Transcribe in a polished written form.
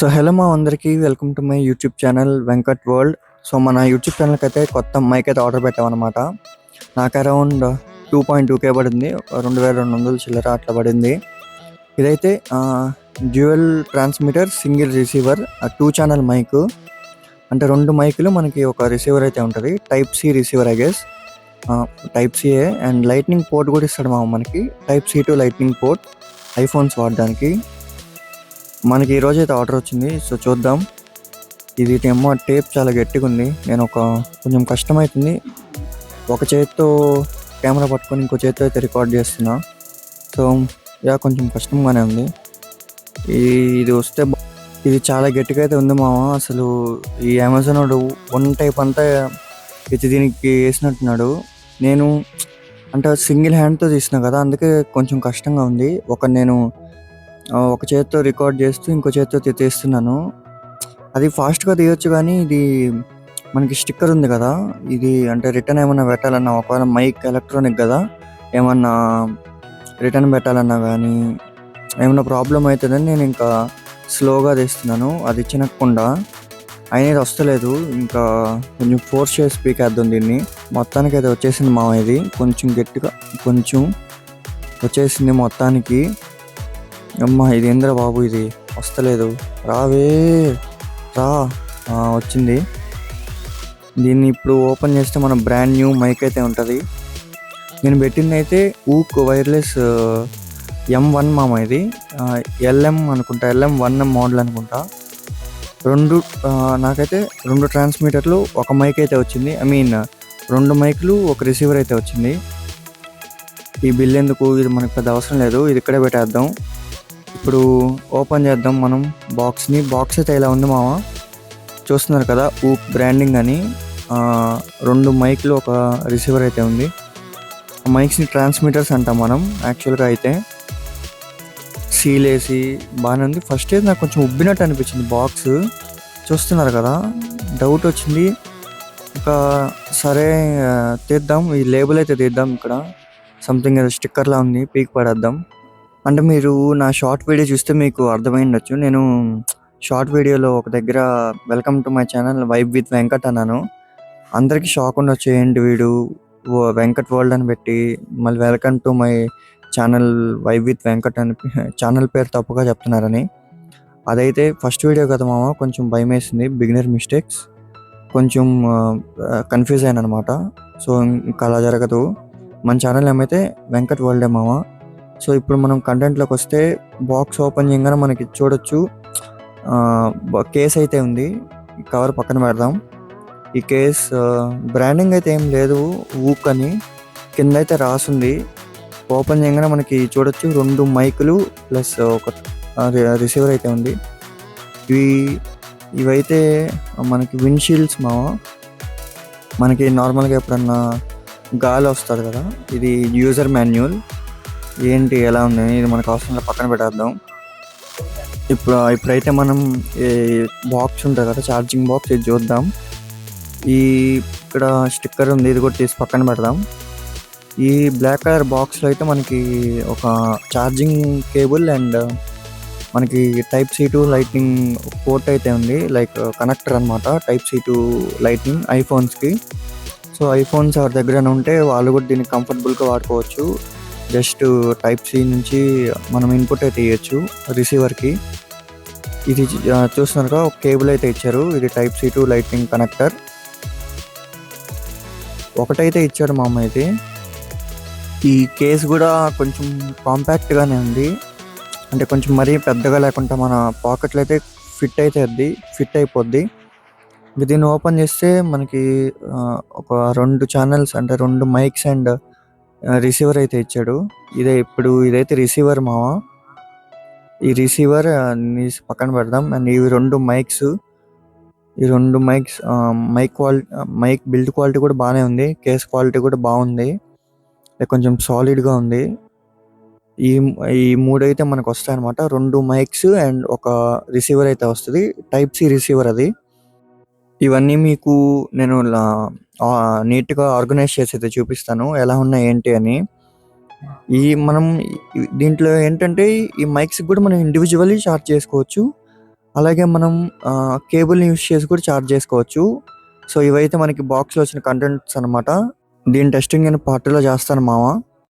So hello మా అందరికీ welcome to my YouTube channel Venkat world. So మన యూట్యూబ్ ఛానల్కి అయితే కొత్త మైక్ అయితే ఆర్డర్ పెట్టామన్నమాట. నాకు అరౌండ్ 2.2K పడింది, 2200 చిల్లర అట్లా పడింది. ఇదైతే dual transmitter single receiver 2 channel mic. అంటే 2 మైకులు మనకి ఒక రిసీవర్ అయితే ఉంటుంది. Type C receiver I guess, type C A. And lightning port కూడా ఇస్తాడు మనకి, type C to lightning port iPhones వాడడానికి. మనకి ఈరోజు అయితే ఆర్డర్ వచ్చింది. సో చూద్దాం. ఇది ఏమో టేప్ చాలా గట్టిగా ఉంది. నేను కొంచెం కష్టమవుతుంది, ఒక చేతితో కెమెరా పట్టుకొని ఇంకో చేతితో అయితే రికార్డ్ చేస్తున్నా. సో కొంచెం కష్టంగానే ఉంది. ఇది వస్తే ఇది చాలా గట్టిగా అయితే ఉంది మామ. అసలు ఈ అమెజాన్ వాడు 1 టైప్ అంతా ఇది దీనికి వేసినట్టున్నాడు. నేను అంటే సింగిల్ హ్యాండ్తో తీసిన కదా, అందుకే కొంచెం కష్టంగా ఉంది. నేను ఒక చేతితో రికార్డ్ చేస్తూ ఇంకో చేతితో తీస్తున్నాను. అది ఫాస్ట్గా తీయొచ్చు, కానీ ఇది మనకి స్టిక్కర్ ఉంది కదా, ఇది అంటే రిటర్న్ ఏమన్నా పెట్టాలన్నా, ఒకవేళ మైక్ ఎలక్ట్రానిక్ కదా, ఏమన్నా రిటర్న్ పెట్టాలన్నా కానీ ఏమన్నా ప్రాబ్లం అవుతుందని నేను ఇంకా స్లోగా తీస్తున్నాను. అది చినక్కుండా అయినది వస్తలేదు. ఇంకా కొంచెం ఫోర్స్ చేసి స్పీకేద్దాం దీన్ని. మొత్తానికి అయితే వచ్చేసింది మామ. ఇది కొంచెం గట్టిగా కొంచెం వచ్చేసింది మొత్తానికి. అమ్మా ఇది ఏంద్రా బాబు, ఇది వస్తలేదు. రావే రా, వచ్చింది. దీన్ని ఇప్పుడు ఓపెన్ చేస్తే మన బ్రాండ్ న్యూ మైక్ అయితే ఉంటుంది. నేను పెట్టింది అయితే ఊక్ వైర్లెస్ M1 మామ. ఇది LM అనుకుంటా, LM1M మోడల్ అనుకుంటా. నాకైతే 2 ట్రాన్స్మిటర్లు, ఒక మైక్ అయితే వచ్చింది. 2 మైకులు, ఒక రిసీవర్ అయితే వచ్చింది. ఈ బిల్ ఎందుకు, ఇది మనకు పెద్ద అవసరం లేదు, ఇది ఇక్కడే పెట్టేద్దాం. ఇప్పుడు ఓపెన్ చేద్దాం మనం బాక్స్ని. బాక్స్ అయితే ఇలా ఉంది మామ, చూస్తున్నారు కదా, ఊక్ బ్రాండింగ్ అని. 2 మైక్లు, ఒక రిసీవర్ అయితే ఉంది. ఆ మైక్స్ని ట్రాన్స్మిటర్స్ అంటాం మనం యాక్చువల్గా. అయితే సీల్ వేసి బాగానే ఉంది. ఫస్ట్ అయితే నాకు కొంచెం ఉబ్బినట్టు అనిపించింది బాక్స్, చూస్తున్నారు కదా, డౌట్ వచ్చింది. ఇంకా సరే తీద్దాం, ఈ లేబుల్ అయితే తీద్దాం. ఇక్కడ సంథింగ్ ఏదో స్టిక్కర్లా ఉంది, పీక్ పడేద్దాం. అంటే మీరు నా షార్ట్ వీడియో చూస్తే మీకు అర్థమైండొచ్చు. నేను షార్ట్ వీడియోలో ఒక దగ్గర welcome to my channel vibe with Venkat అన్నాను. అందరికీ షాక్ ఉండొచ్చు, ఏంటి వీడు వెంకట్ వరల్డ్ అని పెట్టి మళ్ళీ welcome to my channel vibe with Venkat అని ఛానల్ పేరు తప్పుగా చెప్తున్నారని. అదైతే ఫస్ట్ వీడియో కదా మామ, కొంచెం భయం వేసింది, బిగినర్ మిస్టేక్స్, కొంచెం కన్ఫ్యూజ్ అయ్యాను అనమాట. సో ఇంకా అలా జరగదు. మన ఛానల్ ఏమైతే వెంకట్ వరల్డే మామ. సో ఇప్పుడు మనం కంటెంట్లోకి వస్తే, బాక్స్ ఓపెన్ చేయగానే మనకి చూడొచ్చు కేస్ అయితే ఉంది. కవర్ పక్కన పెడదాం. ఈ కేస్ బ్రాండింగ్ అయితే ఏం లేదు, ఊక్ అని కింద అయితే రాసుంది. ఓపెన్ చేయగానే మనకి చూడొచ్చు 2 మైకులు ప్లస్ ఒక రిసీవర్ అయితే ఉంది. ఇవైతే మనకి విండ్షీల్డ్స్ మావా. మనకి నార్మల్గా ఎప్పుడన్నా గాలి వస్తుంది కదా, ఇది యూజర్ మాన్యువల్. ఏంటి ఎలా ఉంది, ఇది మనకు అవసరంగా పక్కన పెట్టేద్దాం. ఇప్పుడైతే మనం ఈ బాక్స్ ఉంటుంది కదా, ఛార్జింగ్ బాక్స్, ఇది చూద్దాం. ఇక్కడ స్టిక్కర్ ఉంది, ఇది కూడా తీసి పక్కన పెడదాం. ఈ బ్లాక్ కలర్ బాక్స్లో అయితే మనకి ఒక ఛార్జింగ్ కేబుల్ అండ్ మనకి type C to lightning port అయితే ఉంది, లైక్ కనెక్టర్ అనమాట. టైప్ సి టు లైట్నింగ్ ఐఫోన్స్కి. సో ఐఫోన్స్ ఎవరి దగ్గర ఉంటే వాళ్ళు కూడా దీన్ని కంఫర్టబుల్గా వాడుకోవచ్చు. జస్ట్ టైప్ సి నుంచి మనం ఇన్పుట్ అయితే ఇవ్వచ్చు రిసీవర్కి. ఇది చూస్తున్నారుగా, ఒక కేబుల్ అయితే ఇచ్చారు. ఇది type C to lightning connector ఒకటైతే ఇచ్చాడు మా అమ్మ. అయితే ఈ కేస్ కూడా కొంచెం కాంపాక్ట్గానే ఉంది, అంటే కొంచెం మరీ పెద్దగా లేకుండా మన పాకెట్లో అయితే ఫిట్ అయిపోద్ది. దీన్ని ఓపెన్ చేస్తే మనకి ఒక 2 ఛానల్స్, అంటే 2 మైక్స్ అండ్ రిసీవర్ అయితే ఇచ్చాడు. ఇదైతే రిసీవర్ మావా. ఈ రిసీవర్ పక్కన పెడదాం. అండ్ ఇవి 2 మైక్స్. ఈ 2 మైక్స్ మైక్ బిల్డ్ క్వాలిటీ కూడా బాగానే ఉంది, కేస్ క్వాలిటీ కూడా బాగుంది, కొంచెం సాలిడ్గా ఉంది. ఈ 3 అయితే మనకు వస్తాయి అనమాట. 2 మైక్స్ అండ్ ఒక రిసీవర్ అయితే వస్తుంది, టైప్ సి రిసీవర్ అది. ఇవన్నీ మీకు నేను నీట్గా ఆర్గనైజ్ చేసి అయితే చూపిస్తాను, ఎలా ఉన్నాయి ఏంటి అని. మనం దీంట్లో ఏంటంటే, ఈ మైక్స్ కూడా మనం ఇండివిజువల్లీ చార్జ్ చేసుకోవచ్చు. అలాగే మనం కేబుల్ని యూస్ చేసి కూడా ఛార్జ్ చేసుకోవచ్చు. సో ఇవైతే మనకి బాక్స్లో వచ్చిన కంటెంట్స్ అనమాట. దీని టెస్టింగ్ నేను పార్ట్ 2లో చేస్తాను మామ.